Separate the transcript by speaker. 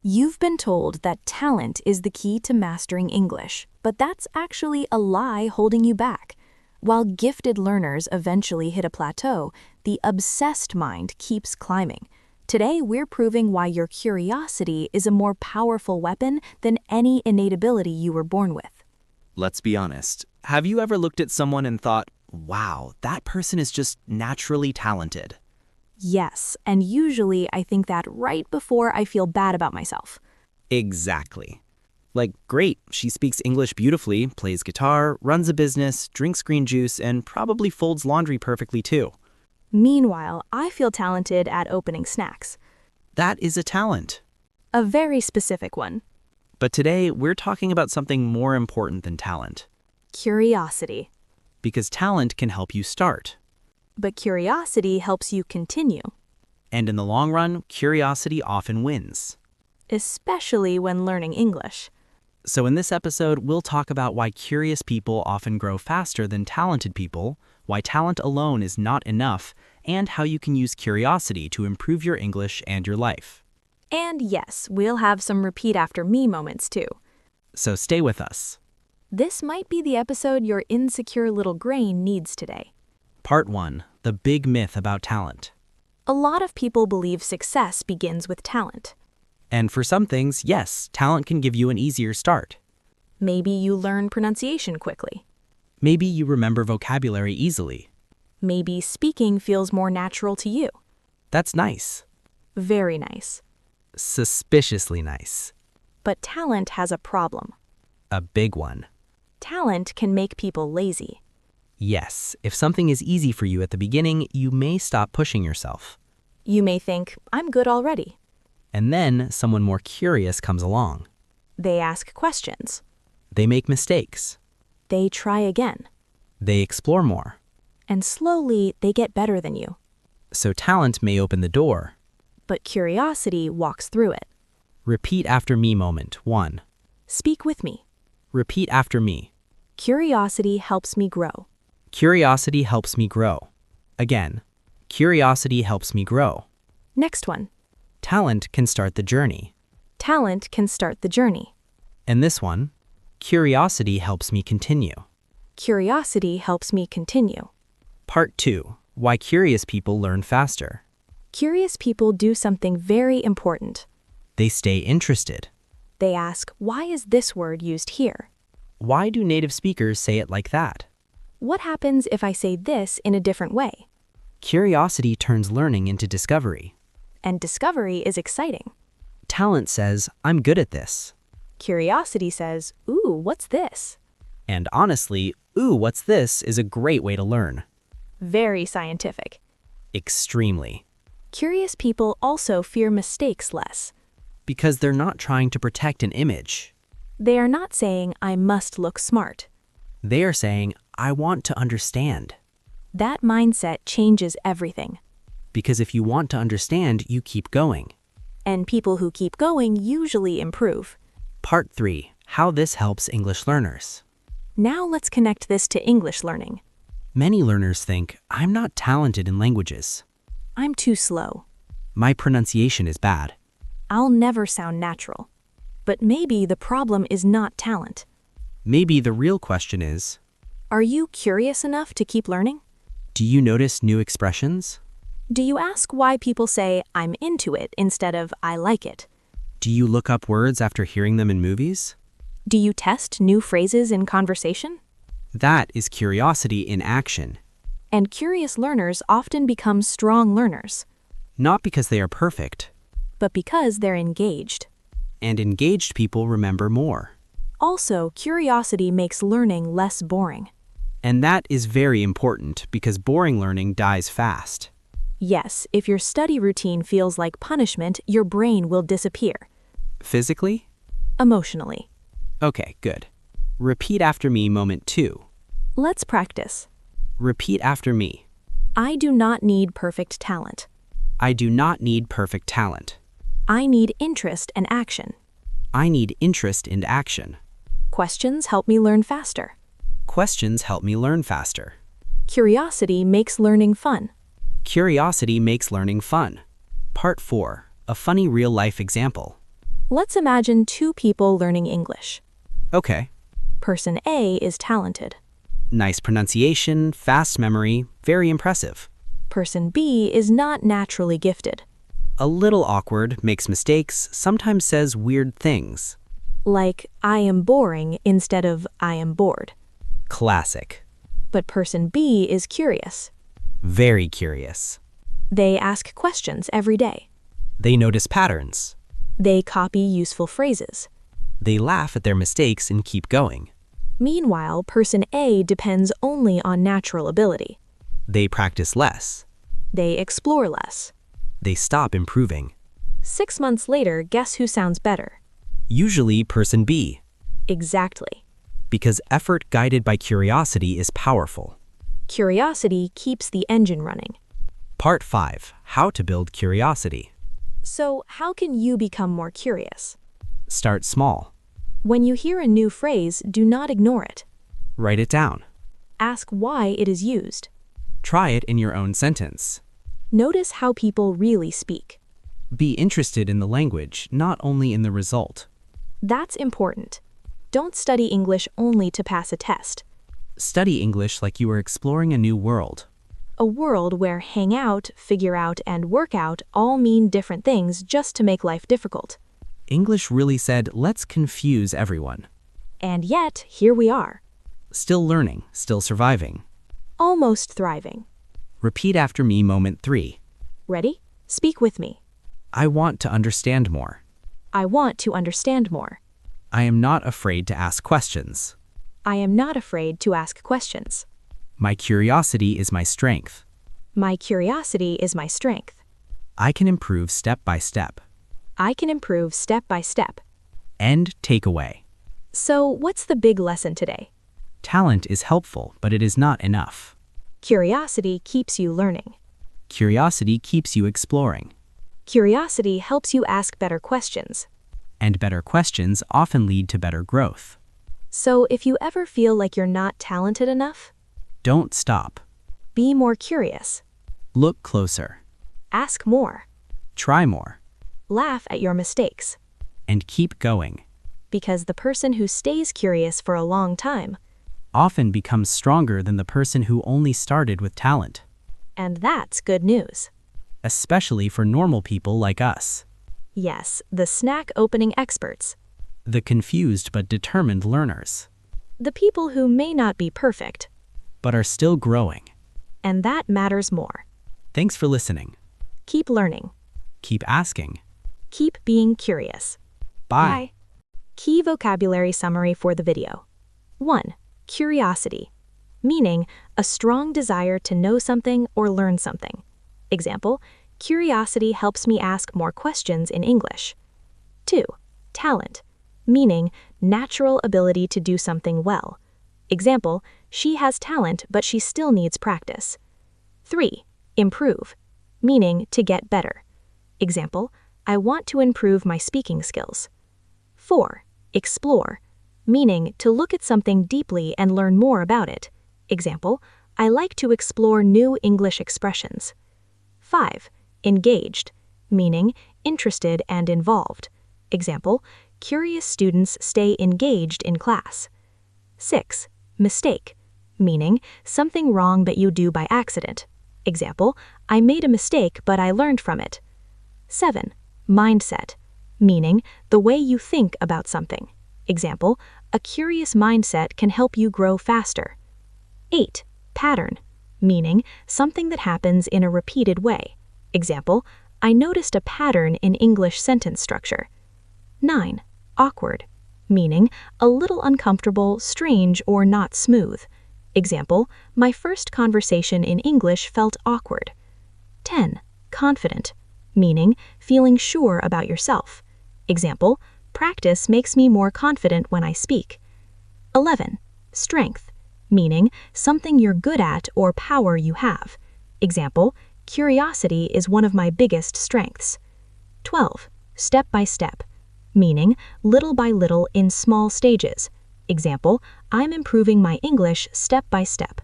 Speaker 1: You've been told that talent is the key to mastering English, but that's actually a lie holding you back. While gifted learners eventually hit a plateau, the obsessed mind keeps climbing. Today, we're proving why your curiosity is a more powerful weapon than any innate ability you were born with.
Speaker 2: Let's be honest. Have you ever looked at someone and thought, wow, that person is just naturally talented?
Speaker 1: Yes, and usually I think that right before I feel bad about myself.
Speaker 2: Exactly. Like, great, she speaks English beautifully, plays guitar, runs a business, drinks green juice, and probably folds laundry perfectly too.
Speaker 1: Meanwhile, I feel talented at opening snacks.
Speaker 2: That is a talent.
Speaker 1: A very specific one.
Speaker 2: But today, we're talking about something more important than talent.
Speaker 1: Curiosity.
Speaker 2: Because talent can help you start.
Speaker 1: But curiosity helps you continue.
Speaker 2: And in the long run, curiosity often wins.
Speaker 1: Especially when learning English.
Speaker 2: So in this episode, we'll talk about why curious people often grow faster than talented people, why talent alone is not enough, and how you can use curiosity to improve your English and your life.
Speaker 1: And yes, we'll have some repeat after me moments too.
Speaker 2: So stay with us.
Speaker 1: This might be the episode your insecure little brain needs today.
Speaker 2: Part 1. The big myth about talent.
Speaker 1: A lot of people believe success begins with talent.
Speaker 2: And for some things, yes, talent can give you an easier start.
Speaker 1: Maybe you learn pronunciation quickly.
Speaker 2: Maybe you remember vocabulary easily.
Speaker 1: Maybe speaking feels more natural to you.
Speaker 2: That's nice.
Speaker 1: Very nice.
Speaker 2: Suspiciously nice.
Speaker 1: But talent has a problem.
Speaker 2: A big one.
Speaker 1: Talent can make people lazy.
Speaker 2: Yes, if something is easy for you at the beginning, you may stop pushing yourself.
Speaker 1: You may think, I'm good already.
Speaker 2: And then someone more curious comes along.
Speaker 1: They ask questions.
Speaker 2: They make mistakes.
Speaker 1: They try again.
Speaker 2: They explore more.
Speaker 1: And slowly, they get better than you.
Speaker 2: So talent may open the door.
Speaker 1: But curiosity walks through it.
Speaker 2: Repeat after me moment 1.
Speaker 1: Speak with me.
Speaker 2: Repeat after me.
Speaker 1: Curiosity helps me grow.
Speaker 2: Curiosity helps me grow. Again. Curiosity helps me grow.
Speaker 1: Next one.
Speaker 2: Talent can start the journey.
Speaker 1: Talent can start the journey.
Speaker 2: And this one. Curiosity helps me continue.
Speaker 1: Curiosity helps me continue.
Speaker 2: Part 2. Why curious people learn faster.
Speaker 1: Curious people do something very important.
Speaker 2: They stay interested.
Speaker 1: They ask, why is this word used here?
Speaker 2: Why do native speakers say it like that?
Speaker 1: What happens if I say this in a different way?
Speaker 2: Curiosity turns learning into discovery.
Speaker 1: And discovery is exciting.
Speaker 2: Talent says, I'm good at this.
Speaker 1: Curiosity says, ooh, what's this?
Speaker 2: And honestly, ooh, what's this is a great way to learn.
Speaker 1: Very scientific.
Speaker 2: Extremely.
Speaker 1: Curious people also fear mistakes less.
Speaker 2: Because they're not trying to protect an image.
Speaker 1: They are not saying, I must look smart.
Speaker 2: They are saying, I want to understand.
Speaker 1: That mindset changes everything.
Speaker 2: Because if you want to understand, you keep going.
Speaker 1: And people who keep going usually improve.
Speaker 2: Part 3. How this helps English learners.
Speaker 1: Now let's connect this to English learning.
Speaker 2: Many learners think, I'm not talented in languages.
Speaker 1: I'm too slow.
Speaker 2: My pronunciation is bad.
Speaker 1: I'll never sound natural. But maybe the problem is not talent.
Speaker 2: Maybe the real question is,
Speaker 1: Are you curious enough to keep learning?
Speaker 2: do you notice new expressions?
Speaker 1: Do you ask why people say, I'm into it, instead of, I like it?
Speaker 2: Do you look up words after hearing them in movies?
Speaker 1: Do you test new phrases in conversation?
Speaker 2: That is curiosity in action.
Speaker 1: And curious learners often become strong learners,
Speaker 2: Not because they are perfect.
Speaker 1: but because they're engaged.
Speaker 2: And engaged people remember more.
Speaker 1: Also, curiosity makes learning less boring.
Speaker 2: And that is very important because boring learning dies fast.
Speaker 1: Yes, if your study routine feels like punishment, your brain will disappear.
Speaker 2: Physically?
Speaker 1: Emotionally.
Speaker 2: Okay, good. Repeat after me moment 2.
Speaker 1: Let's practice.
Speaker 2: Repeat after me.
Speaker 1: I do not need perfect talent.
Speaker 2: I do not need perfect talent.
Speaker 1: I need interest and action.
Speaker 2: I need interest and action.
Speaker 1: Questions help me learn faster.
Speaker 2: Questions help me learn faster.
Speaker 1: Curiosity makes learning fun.
Speaker 2: Curiosity makes learning fun. Part 4. A funny real-life example.
Speaker 1: Let's imagine two people learning English.
Speaker 2: Okay.
Speaker 1: Person A is talented.
Speaker 2: Nice pronunciation, fast memory, very impressive.
Speaker 1: Person B is not naturally gifted.
Speaker 2: A little awkward, makes mistakes, sometimes says weird things.
Speaker 1: Like, I am boring instead of I am bored.
Speaker 2: Classic.
Speaker 1: But person B is curious.
Speaker 2: Very curious.
Speaker 1: They ask questions every day.
Speaker 2: They notice patterns.
Speaker 1: They copy useful phrases.
Speaker 2: They laugh at their mistakes and keep going.
Speaker 1: Meanwhile, person A depends only on natural ability.
Speaker 2: They practice less.
Speaker 1: They explore less.
Speaker 2: They stop improving.
Speaker 1: 6 months later, guess who sounds better?
Speaker 2: Usually person B,
Speaker 1: Exactly.
Speaker 2: because effort guided by curiosity is powerful.
Speaker 1: Curiosity keeps the engine running.
Speaker 2: Part 5. How to build curiosity.
Speaker 1: So, how can you become more curious?
Speaker 2: Start small.
Speaker 1: When you hear a new phrase, do not ignore it.
Speaker 2: Write it down.
Speaker 1: Ask why it is used.
Speaker 2: Try it in your own sentence.
Speaker 1: Notice how people really speak.
Speaker 2: Be interested in the language, not only in the result.
Speaker 1: That's important. Don't study English only to pass a test.
Speaker 2: Study English like you are exploring a new world.
Speaker 1: A world where hang out, figure out, and work out all mean different things just to make life difficult.
Speaker 2: English really said, let's confuse everyone.
Speaker 1: And yet, here we are.
Speaker 2: Still learning, still surviving.
Speaker 1: Almost thriving.
Speaker 2: Repeat after me moment 3.
Speaker 1: Ready? Speak with me.
Speaker 2: I want to understand more.
Speaker 1: I want to understand more.
Speaker 2: I am not afraid to ask questions.
Speaker 1: I am not afraid to ask questions.
Speaker 2: My curiosity is my strength.
Speaker 1: My curiosity is my strength.
Speaker 2: I can improve step by step.
Speaker 1: I can improve step by step.
Speaker 2: End takeaway.
Speaker 1: So, what's the big lesson today?
Speaker 2: Talent is helpful, but it is not enough.
Speaker 1: Curiosity keeps you learning.
Speaker 2: Curiosity keeps you exploring.
Speaker 1: Curiosity helps you ask better questions.
Speaker 2: And better questions often lead to better growth.
Speaker 1: So, if you ever feel like you're not talented enough,
Speaker 2: Don't stop.
Speaker 1: be more curious.
Speaker 2: Look closer.
Speaker 1: Ask more.
Speaker 2: Try more.
Speaker 1: Laugh at your mistakes.
Speaker 2: And keep going.
Speaker 1: Because the person who stays curious for a long time,
Speaker 2: Often becomes stronger than the person who only started with talent.
Speaker 1: and that's good news.
Speaker 2: Especially for normal people like us.
Speaker 1: Yes, the snack opening experts.
Speaker 2: The confused but determined learners.
Speaker 1: The people who may not be perfect,
Speaker 2: But are still growing.
Speaker 1: and that matters more.
Speaker 2: Thanks for listening.
Speaker 1: Keep learning.
Speaker 2: Keep asking.
Speaker 1: Keep being curious.
Speaker 2: Bye.
Speaker 1: Key vocabulary summary for the video. 1. Curiosity, meaning a strong desire to know something or learn something. Example, curiosity helps me ask more questions in English. 2. Talent, meaning natural ability to do something well. Example, she has talent but she still needs practice. 3. Improve, meaning to get better. Example, I want to improve my speaking skills. 4. Explore, meaning to look at something deeply and learn more about it. Example, I like to explore new English expressions. 5. Engaged, meaning interested and involved. Example, curious students stay engaged in class. 6. Mistake, meaning something wrong that you do by accident. Example, I made a mistake but I learned from it. 7. Mindset, meaning the way you think about something. Example, a curious mindset can help you grow faster. 8. Pattern, meaning something that happens in a repeated way. Example, I noticed a pattern in English sentence structure. 9. Awkward, meaning a little uncomfortable, strange, or not smooth. Example, my first conversation in English felt awkward. 10. Confident, meaning feeling sure about yourself. Example, practice makes me more confident when I speak. 11. Strength, meaning something you're good at or power you have. Example, curiosity is one of my biggest strengths. 12. Step by step, meaning little by little in small stages. Example, I'm improving my English step by step.